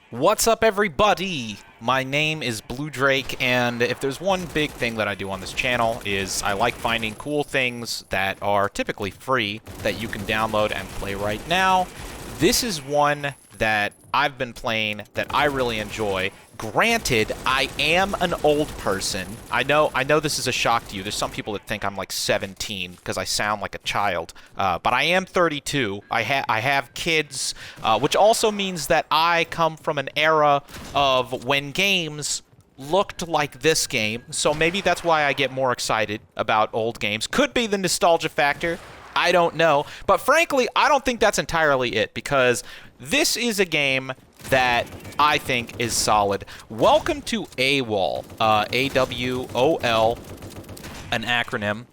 What's up, everybody? My name is Blue Drake, and if there's one big thing that I do on this channel is I like finding cool things that are typically free that you can download and play right now. This is one that I've been playing that I really enjoy. Granted, I am an old person. I know this is a shock to you. There's some people that think I'm like 17 because I sound like a child, but I am 32. I have kids, which also means that I come from an era of when games looked like this game, so maybe that's why I get more excited about old games. Could be the nostalgia factor. I don't know. But frankly, I don't think that's entirely it, because this is a game that I think is solid. Welcome to A.W.O.L, A-W-O-L, an acronym.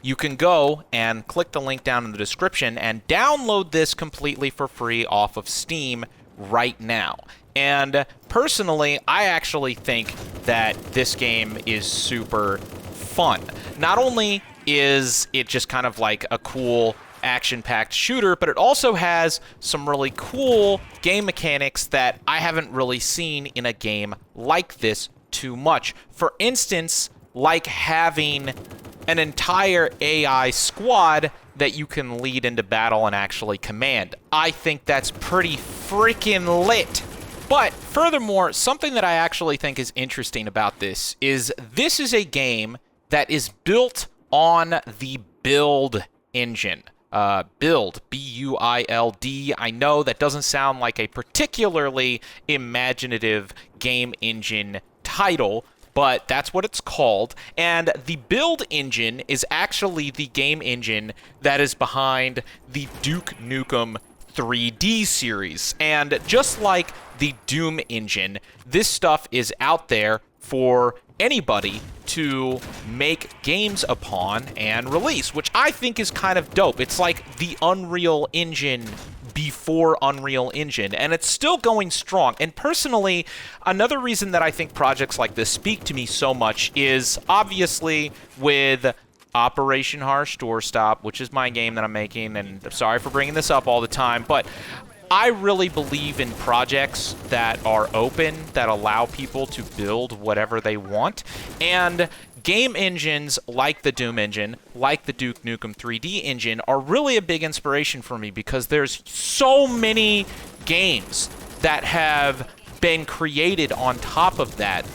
You can go and click the link down in the description and download this completely for free off of Steam right now. And personally, I actually think that this game is super fun. Not only is it just kind of like a cool action-packed shooter, but it also has some really cool game mechanics that I haven't really seen in a game like this too much. For instance, like having an entire AI squad that you can lead into battle and actually command. I think that's pretty freaking lit. But furthermore, something that I actually think is interesting about this is a game that is built on the Build engine. Build, B-U-I-L-D. I know that doesn't sound like a particularly imaginative game engine title, but that's what it's called. And the Build engine is actually the game engine that is behind the Duke Nukem 3D series. And just like the Doom engine, this stuff is out there for anybody to make games upon and release, which I think is kind of dope. It's like the Unreal Engine before Unreal Engine, and it's still going strong. And personally, another reason that I think projects like this speak to me so much is obviously with Operation Harsh Doorstop, which is my game that I'm making, and I'm sorry for bringing this up all the time, but I really believe in projects that are open, that allow people to build whatever they want, and game engines like the Doom engine, like the Duke Nukem 3D engine, are really a big inspiration for me, because there's so many games that have been created on top of that.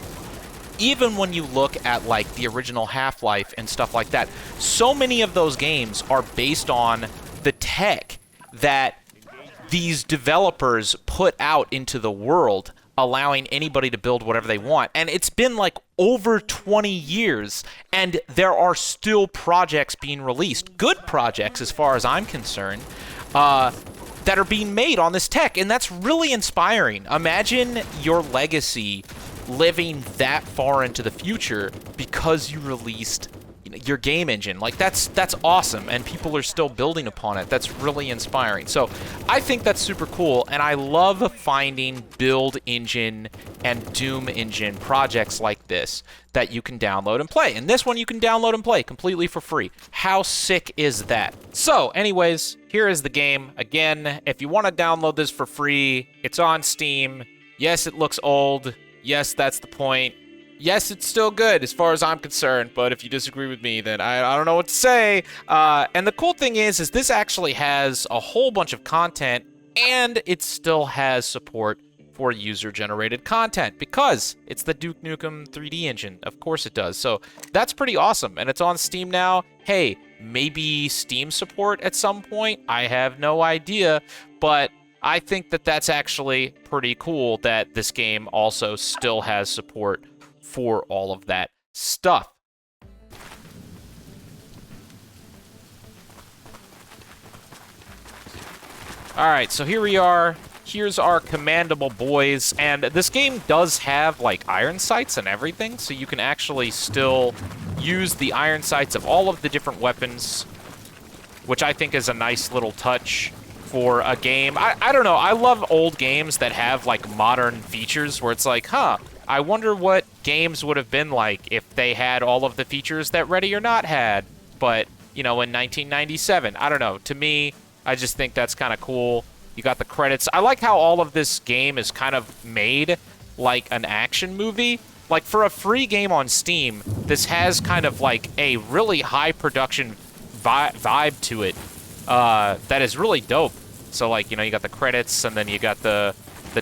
Even when you look at like the original Half-Life and stuff like that, so many of those games are based on the tech that these developers put out into the world, allowing anybody to build whatever they want. And it's been like over 20 years, and there are still projects being released, good projects as far as I'm concerned, that are being made on this tech, and that's really inspiring. Imagine your legacy living that far into the future because you released your game engine. Like, that's awesome, and people are still building upon it. That's really inspiring. So I think that's super cool, and I love finding Build engine and Doom engine projects like this that you can download and play. And this one you can download and play completely for free. How sick is that? So anyways, here is the game. Again, if you want to download this for free, it's on Steam. Yes, it looks old. Yes, that's the point. Yes, it's still good as far as I'm concerned, but if you disagree with me, then I don't know what to say. And the cool thing is this actually has a whole bunch of content, and it still has support for user-generated content, because it's the Duke Nukem 3D engine. Of course it does. So that's pretty awesome, and it's on Steam now. Hey, maybe Steam support at some point? I have no idea, but I think that that's actually pretty cool that this game also still has support for all of that stuff. Alright, so here we are. Here's our commendable boys, and this game does have like iron sights and everything, so you can actually still use the iron sights of all of the different weapons, which I think is a nice little touch for a game. I don't know, I love old games that have like modern features where it's like, I wonder what games would have been like if they had all of the features that Ready or Not had, but, you know, in 1997. I don't know. To me, I just think that's kind of cool. You got the credits. I like how all of this game is kind of made like an action movie. Like, for a free game on Steam, this has kind of like a really high production vibe to it that is really dope. So, like, you know, you got the credits, and then you got the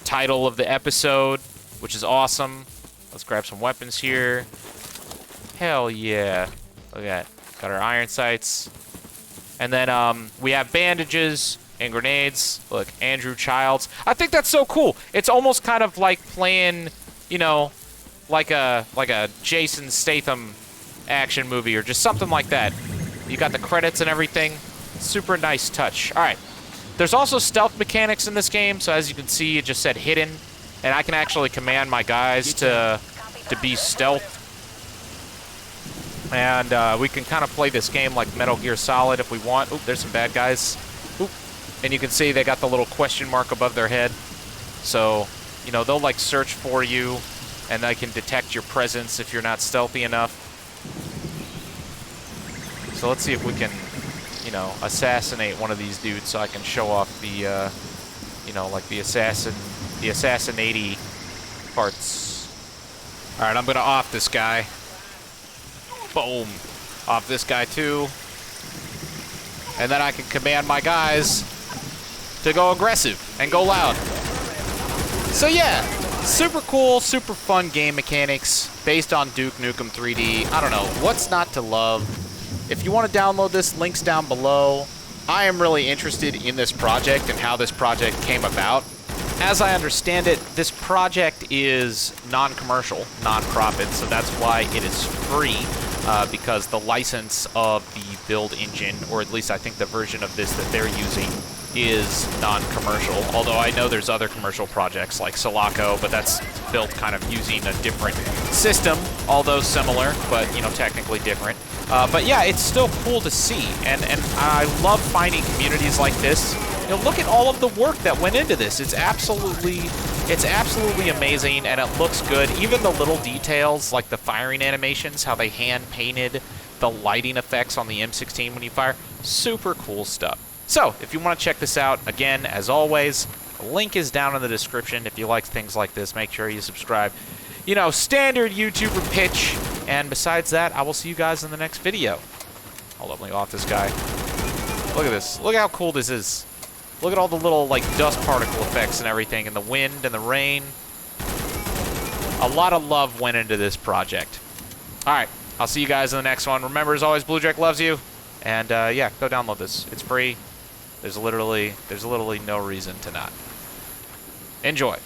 title of the episode, which is awesome. Let's grab some weapons here. Hell yeah. Look at that. Got our iron sights. And then we have bandages and grenades. Look, Andrew Childs. I think that's so cool. It's almost kind of like playing, you know, like a Jason Statham action movie or just something like that. You got the credits and everything. Super nice touch. All right. There's also stealth mechanics in this game. So as you can see, it just said hidden. And I can actually command my guys to be stealth. And we can kind of play this game like Metal Gear Solid if we want. Oop, there's some bad guys. Oop. And you can see they got the little question mark above their head. So, you know, they'll like search for you, and they can detect your presence if you're not stealthy enough. So let's see if we can, you know, assassinate one of these dudes so I can show off the, you know, like the assassinaty parts. All right, I'm gonna off this guy. Boom. Off this guy too. And then I can command my guys to go aggressive and go loud. So yeah, super cool, super fun game mechanics based on Duke Nukem 3D. I don't know, what's not to love? If you want to download this, links down below. I am really interested in this project and how this project came about. As I understand it, this project is non-commercial, non-profit, so that's why it is free, because the license of the build engine, or at least I think the version of this that they're using, is non-commercial. Although I know there's other commercial projects like Sulaco, but that's built kind of using a different system, although similar, but, you know, technically different. But yeah, it's still cool to see, and I love finding communities like this. You know, look at all of the work that went into this. It's absolutely amazing, and it looks good. Even the little details, like the firing animations, how they hand-painted the lighting effects on the M16 when you fire. Super cool stuff. So, if you want to check this out, again, as always, the link is down in the description. If you like things like this, make sure you subscribe. You know, standard YouTuber pitch. And besides that, I will see you guys in the next video. Hold up, let me off this guy. Look at this. Look how cool this is. Look at all the little, like, dust particle effects and everything, and the wind and the rain. A lot of love went into this project. All right, I'll see you guys in the next one. Remember, as always, Blue Drake loves you. And, yeah, go download this. It's free. There's literally no reason to not. Enjoy.